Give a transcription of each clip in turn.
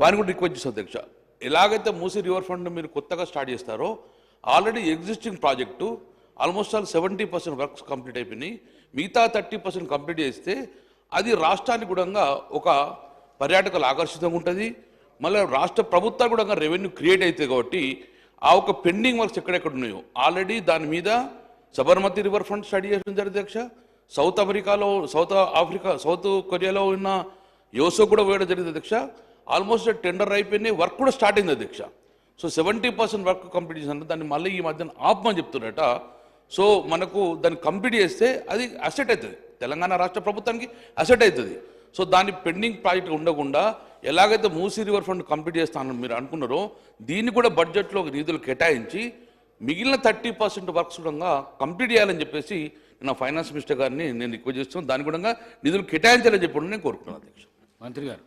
వారిని కూడా రిక్వెస్ట్ చేస్తాం అధ్యక్ష. ఎలాగైతే మూసీ రివర్ ఫ్రంట్ మీరు కొత్తగా స్టార్ట్ చేస్తారో already existing project almost all 70% works complete అయిపోయినాయి. మిగతా 30% కంప్లీట్ చేస్తే అది రాష్ట్రానికి కూడా ఒక పర్యాటకులు ఆకర్షితంగా ఉంటుంది. మళ్ళీ రాష్ట్ర ప్రభుత్వాలు కూడా రెవెన్యూ క్రియేట్ అవుతుంది. కాబట్టి ఆ ఒక పెండింగ్ వర్క్స్ ఎక్కడెక్కడ ఉన్నాయో ఆల్రెడీ దాని మీద సబర్మతి రివర్ ఫ్రంట్ స్టడీ చేయడం జరిగింది అధ్యక్ష. సౌత్ కొరియాలో ఉన్న యోసో కూడా వేయడం జరిగింది అధ్యక్ష. ఆల్మోస్ట్ టెండర్ అయిపోయినాయి, వర్క్ కూడా స్టార్ట్ అయింది అధ్యక్ష. సో 70% వర్క్ కంప్లీట్ చేసిన దాన్ని మళ్ళీ ఈ మధ్యన ఆపమని చెప్తున్నారట. సో మనకు దాన్ని కంప్లీట్ చేస్తే అది అసెట్ అవుతుంది, తెలంగాణ రాష్ట్ర ప్రభుత్వానికి అసెట్ అవుతుంది. సో దాన్ని పెండింగ్ ప్రాజెక్ట్ ఉండకుండా ఎలాగైతే మూసీ రివర్ ఫ్రంట్ కంప్లీట్ చేస్తానని మీరు అనుకున్నారో దీన్ని కూడా బడ్జెట్లో నిధులు కేటాయించి మిగిలిన 30% వర్క్స్ కూడా కంప్లీట్ చేయాలని చెప్పేసి నా ఫైనాన్స్ మినిస్టర్ గారిని నేను రిక్వెస్ట్ చేస్తున్నాను. దాని కూడా నిధులు కేటాయించాలని చెప్పి నేను కోరుకున్నాను అధ్యక్ష. మంత్రి గారు.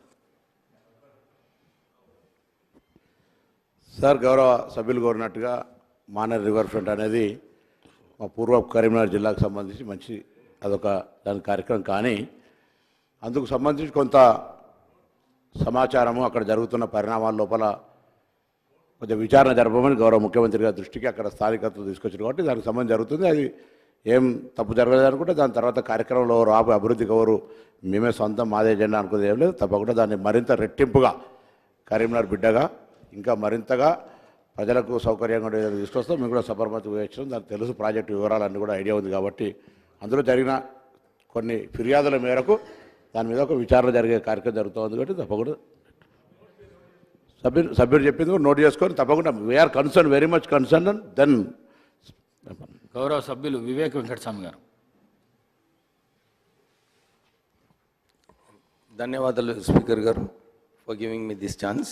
సార్, గౌరవ సభ్యులు కోరినట్టుగా మానేర్ రివర్ ఫ్రంట్ అనేది మా పూర్వ కరీంనగర్ జిల్లాకు సంబంధించి మంచి అదొక దాని కార్యక్రమం. కానీ అందుకు సంబంధించి కొంత సమాచారము అక్కడ జరుగుతున్న పరిణామాల లోపల కొంచెం విచారణ జరపమని గౌరవ ముఖ్యమంత్రి గారి దృష్టికి అక్కడ స్థానికతలు తీసుకొచ్చారు. కాబట్టి దానికి సంబంధం జరుగుతుంది. అది ఏం తప్పు జరగలేదు అనుకుంటే దాని తర్వాత కార్యక్రమంలో రాబో అభివృద్ధికి ఎవరు మేమే సొంతం మాదే జెండా అనుకునేది ఏం లేదు. తప్పకుండా దాన్ని మరింత రెట్టింపుగా కరీంనగర్ బిడ్డగా ఇంకా మరింతగా ప్రజలకు సౌకర్యంగా తీసుకొస్తాం. మేము కూడా సబర్మతి వేయించడం దానికి తెలుసు, ప్రాజెక్టు వివరాలన్నీ కూడా ఐడియా ఉంది. కాబట్టి అందులో జరిగిన కొన్ని ఫిర్యాదుల మేరకు దాని మీద ఒక విచారణ జరిగే కార్యక్రమం జరుగుతుంది. కాబట్టి తప్పకుండా సభ్యుడు చెప్పింది కూడా నోట్ చేసుకొని తప్పకుండా we are concern, very much concern. And then గౌరవ సభ్యులు వివేక్ వెంకటస్వామి గారు. ధన్యవాదాలు స్పీకర్ గారు for giving me this chance.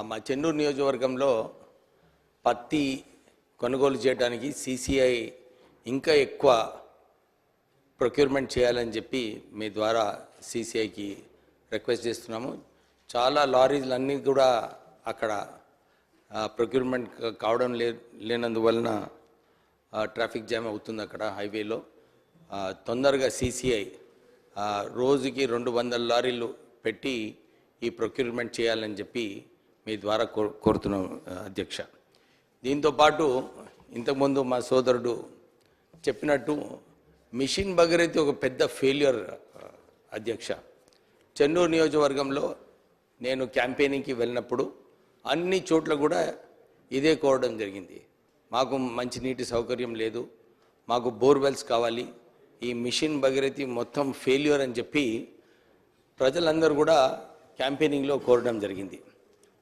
మా చెన్నూరు నియోజకవర్గంలో పత్తి కొనుగోలు చేయడానికి CCI ఇంకా ఎక్కువ ప్రొక్యూర్మెంట్ చేయాలని చెప్పి మీ ద్వారా CCIకి రిక్వెస్ట్ చేస్తున్నాము. చాలా లారీలు అన్నీ కూడా అక్కడ ప్రొక్యూర్మెంట్ కావడం లేనందువలన ట్రాఫిక్ జామ్ అవుతుంది అక్కడ హైవేలో. తొందరగా CCI రోజుకి 200 లారీలు పెట్టి ఈ ప్రొక్యూర్మెంట్ చేయాలని చెప్పి మీ ద్వారా కోరుతున్నాం అధ్యక్ష. దీంతోపాటు ఇంతకుముందు మా సోదరుడు చెప్పినట్టు మిషన్ భగీరథి ఒక పెద్ద ఫెయిల్యూర్ అధ్యక్ష. చెన్నూరు నియోజకవర్గంలో నేను క్యాంపెయినింగ్కి వెళ్ళినప్పుడు అన్ని చోట్ల కూడా ఇదే కోరడం జరిగింది. మాకు మంచినీటి సౌకర్యం లేదు, మాకు బోర్వెల్స్ కావాలి, ఈ మిషన్ భగీరథి మొత్తం ఫెయిల్యూర్ అని చెప్పి ప్రజలందరూ కూడా క్యాంపెయినింగ్లో కోరడం జరిగింది.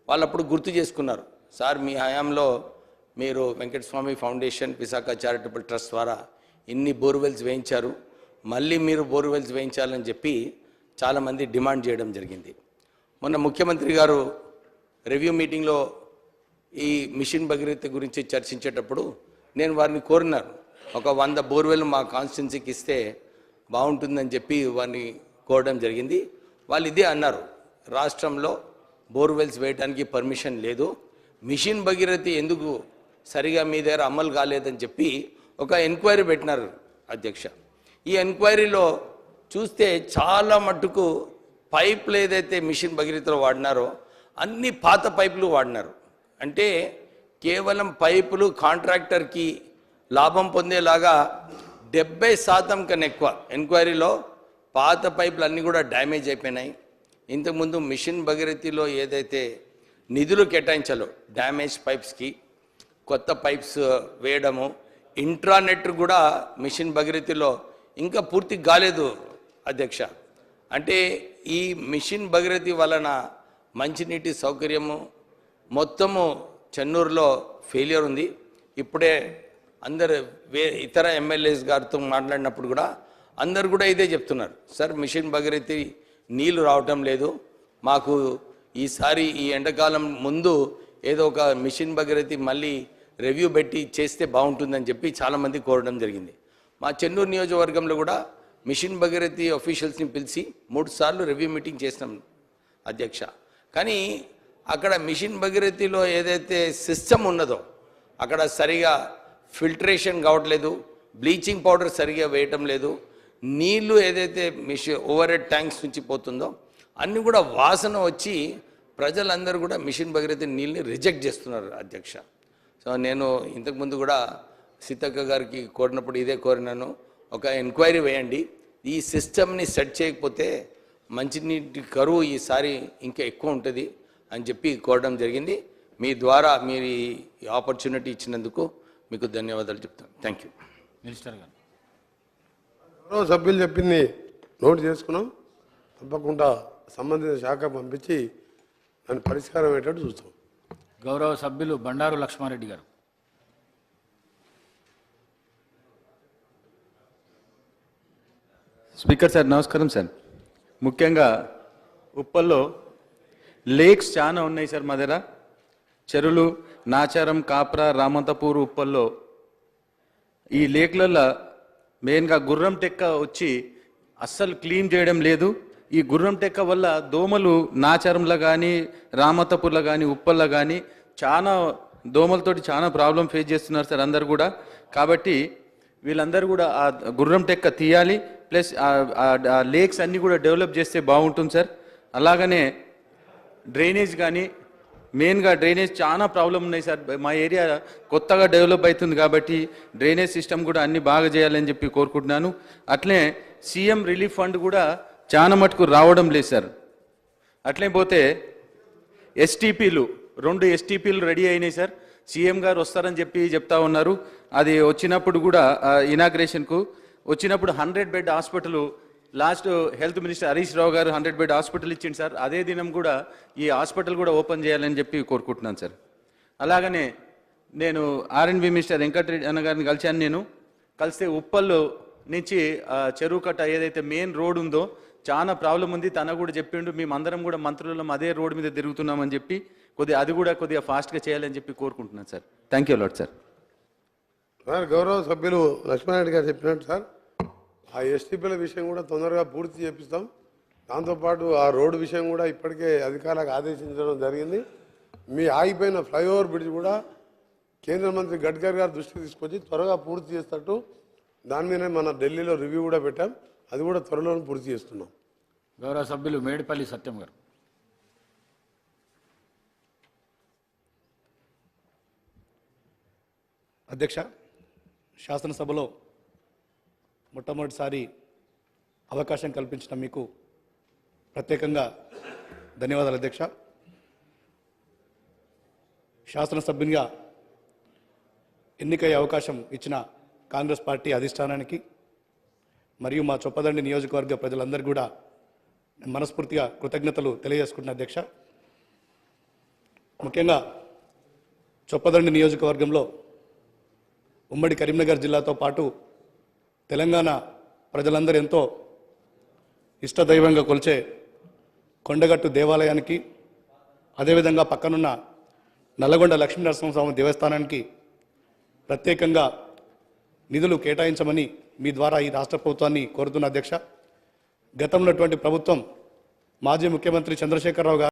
వాళ్ళు అప్పుడు గుర్తు చేసుకున్నారు, సార్ మీ హయాంలో మీరు Venkataswamy foundation, Visakha charitable trust ద్వారా ఇన్ని బోర్వెల్స్ వేయించారు, మళ్ళీ మీరు బోర్వెల్స్ వేయించాలని చెప్పి చాలామంది డిమాండ్ చేయడం జరిగింది. మొన్న ముఖ్యమంత్రి గారు రివ్యూ మీటింగ్లో ఈ మిషన్ భగీరథ గురించి చర్చించేటప్పుడు నేను వారిని కోరినాను, ఒక 100 బోర్వెల్ మా కాన్స్టిట్యున్సీకి ఇస్తే బాగుంటుందని చెప్పి వారిని కోరడం జరిగింది. వాళ్ళు ఇదే అన్నారు, రాష్ట్రంలో బోర్వెల్స్ వేయడానికి పర్మిషన్ లేదు, మిషన్ భగీరథి ఎందుకు సరిగా మీ దగ్గర అమలు కాలేదని చెప్పి ఒక ఎంక్వైరీ పెట్టినారు అధ్యక్ష. ఈ ఎంక్వైరీలో చూస్తే చాలా మట్టుకు పైపులు ఏదైతే మిషన్ భగీరథలో వాడినారో అన్ని పాత పైపులు వాడినారు. అంటే కేవలం పైపులు కాంట్రాక్టర్కి లాభం పొందేలాగా 70% కన్నా ఎక్కువ ఎంక్వైరీలో పాత పైపులు అన్నీ కూడా డ్యామేజ్ అయిపోయినాయి. ఇంతకుముందు మిషన్ భగీరథిలో ఏదైతే నిధులు కేటాయించాలో డ్యామేజ్ పైప్స్కి కొత్త పైప్స్ వేయడము, ఇంట్రానెట్ కూడా మిషన్ భగీరథిలో ఇంకా పూర్తి కాలేదు అధ్యక్ష. అంటే ఈ మిషన్ భగీరథి వలన మంచినీటి సౌకర్యము మొత్తము చెన్నూరులో ఫెయిల్యూర్ ఉంది. ఇప్పుడే అందరు ఇతర ఎమ్మెల్యేస్ గారితో మాట్లాడినప్పుడు కూడా అందరు కూడా ఇదే చెప్తున్నారు, సార్ మిషన్ భగీరథి నీళ్లు రావటం లేదు, మాకు ఈసారి ఈ ఎండాకాలం ముందు ఏదో ఒక మిషన్ భగీరథి మళ్ళీ రివ్యూ పెట్టి చేస్తే బాగుంటుందని చెప్పి చాలామంది కోరడం జరిగింది. మా చెన్నూరు నియోజకవర్గంలో కూడా మిషన్ భగీరథి అఫీషియల్స్ని పిలిచి 3 సార్లు రివ్యూ మీటింగ్ చేసినాం అధ్యక్ష. కానీ అక్కడ మిషన్ భగీరథిలో ఏదైతే సిస్టమ్ ఉన్నదో అక్కడ సరిగా ఫిల్టరేషన్ కావట్లేదు, బ్లీచింగ్ పౌడర్ సరిగా వేయటం లేదు, నీళ్లు ఏదైతే ఓవర్ హెడ్ ట్యాంక్స్ నుంచి పోతుందో అన్నీ కూడా వాసన వచ్చి ప్రజలందరూ కూడా మిషన్ భగీరథ నీళ్ళని రిజెక్ట్ చేస్తున్నారు అధ్యక్ష. సో నేను ఇంతకుముందు కూడా సీతక్క గారికి కోరినప్పుడు ఇదే కోరినాను, ఒక ఎంక్వైరీ వేయండి, ఈ సిస్టమ్ని సెట్ చేయకపోతే మంచినీటి కరువు ఈసారి ఇంకా ఎక్కువ ఉంటుంది అని చెప్పి కోరడం జరిగింది. మీ ద్వారా మీరు ఈ ఆపర్చునిటీ ఇచ్చినందుకు మీకు ధన్యవాదాలు చెప్తాను. Thank you. మినిస్టర్ గారు. గౌరవ సభ్యులు చెప్పింది నోట్ చేసుకున్నాం. తప్పకుండా సంబంధిత శాఖ పంపించి దాని పరిష్కారం అయ్యేటట్టు చూస్తాం. గౌరవ సభ్యులు బండారు లక్ష్మారెడ్డి గారు. స్పీకర్ సార్ నమస్కారం సార్. ముఖ్యంగా ఉప్పల్లో లేక్స్ చాలా ఉన్నాయి సార్ మా దగ్గర. చెరువులు నాచారం, కాప్రా, రామంతపూర్, ఉప్పల్లో ఈ లేక్లలో మెయిన్గా గుర్రం టెక్క వచ్చి అస్సలు క్లీన్ చేయడం లేదు. ఈ గుర్రం టెక్క వల్ల దోమలు నాచారంలో కానీ, రామంతపూర్లో కానీ, ఉప్పల్లో కానీ చాలా దోమలతోటి చాలా ప్రాబ్లం ఫేస్ చేస్తున్నారు సార్ అందరు కూడా. కాబట్టి వీళ్ళందరూ కూడా ఆ గుర్రం టెక్క తీయాలి, ప్లస్ ఆ లేక్స్ అన్నీ కూడా డెవలప్ చేస్తే బాగుంటుంది సార్. అలాగనే డ్రైనేజ్ కానీ, మెయిన్గా డ్రైనేజ్ చాలా ప్రాబ్లం ఉన్నాయి సార్. మా ఏరియా కొత్తగా డెవలప్ అవుతుంది కాబట్టి డ్రైనేజ్ సిస్టమ్ కూడా అన్ని బాగా చేయాలని చెప్పి కోరుకుంటున్నాను. అట్లే సీఎం రిలీఫ్ ఫండ్ కూడా చాలా మటుకు రావడం లేదు సార్. అట్లే పోతే ఎస్టీపీలు 2 ఎస్టీపీలు రెడీ అయినాయి సార్. సీఎం గారు వస్తారని చెప్పి చెప్తా ఉన్నారు. అది వచ్చినప్పుడు కూడా ఇనాగ్రేషన్కు వచ్చినప్పుడు 100 bed hospital last health minister Harish Rao గారు 100 బెడ్ హాస్పిటల్ ఇచ్చింది సార్. అదే దినం కూడా ఈ హాస్పిటల్ కూడా ఓపెన్ చేయాలని చెప్పి కోరుకుంటున్నాను సార్. అలాగనే నేను ఆర్ఎండ్బి మినిస్టర్ వెంకటరెడ్డి అన్న గారిని కలిశాను. కలిస్తే ఉప్పల్లో నుంచి చెరువు కట్ట ఏదైతే మెయిన్ రోడ్ ఉందో చాలా ప్రాబ్లం ఉంది. తన కూడా చెప్పిండు, మేమందరం కూడా మంత్రులం అదే రోడ్డు మీద తిరుగుతున్నామని చెప్పి అది కూడా కొద్దిగా ఫాస్ట్గా చేయాలని చెప్పి కోరుకుంటున్నాను sir. Thank you lot sir. Sir గౌరవ సభ్యులు లక్ష్మారెడ్డి గారు చెప్పినట్టు సార్ ఆ ఎస్టీపీల విషయం కూడా తొందరగా పూర్తి చేపిస్తాం. దాంతోపాటు ఆ రోడ్డు విషయం కూడా ఇప్పటికే అధికారులకు ఆదేశించడం జరిగింది. మీ ఆగిపోయిన ఫ్లైఓవర్ బ్రిడ్జ్ కూడా కేంద్ర మంత్రి గడ్కరీ గారు దృష్టికి తీసుకొచ్చి త్వరగా పూర్తి చేసేటట్టు దాని మీదనే మన ఢిల్లీలో రివ్యూ కూడా పెట్టాం. అది కూడా త్వరలోనే పూర్తి చేస్తున్నాం. గౌరవ సభ్యులు మేడిపల్లి సత్యం గారు. అధ్యక్ష, శాసనసభలో మొట్టమొదటిసారి అవకాశం కల్పించిన మీకు ప్రత్యేకంగా ధన్యవాదాలు అధ్యక్ష. శాసనసభ్యునిగా ఎన్నికయ్యే అవకాశం ఇచ్చిన కాంగ్రెస్ పార్టీ అధిష్టానానికి మరియు మా చొప్పదండి నియోజకవర్గ ప్రజలందరికీ కూడా మనస్ఫూర్తిగా కృతజ్ఞతలు తెలియజేసుకుంటున్న అధ్యక్ష. ముఖ్యంగా చొప్పదండి నియోజకవర్గంలో ఉమ్మడి కరీంనగర్ జిల్లాతో పాటు తెలంగాణ ప్రజలందరూ ఎంతో ఇష్టదైవంగా కొలిచే కొండగట్టు దేవాలయానికి, అదేవిధంగా పక్కనున్న నల్లగొండ లక్ష్మీనరసింహస్వామి దేవస్థానానికి ప్రత్యేకంగా నిధులు కేటాయించమని మీ ద్వారా ఈ రాష్ట్ర ప్రభుత్వాన్ని కోరుతున్న అధ్యక్ష. గతంలో ప్రభుత్వం మాజీ ముఖ్యమంత్రి చంద్రశేఖరరావు గారు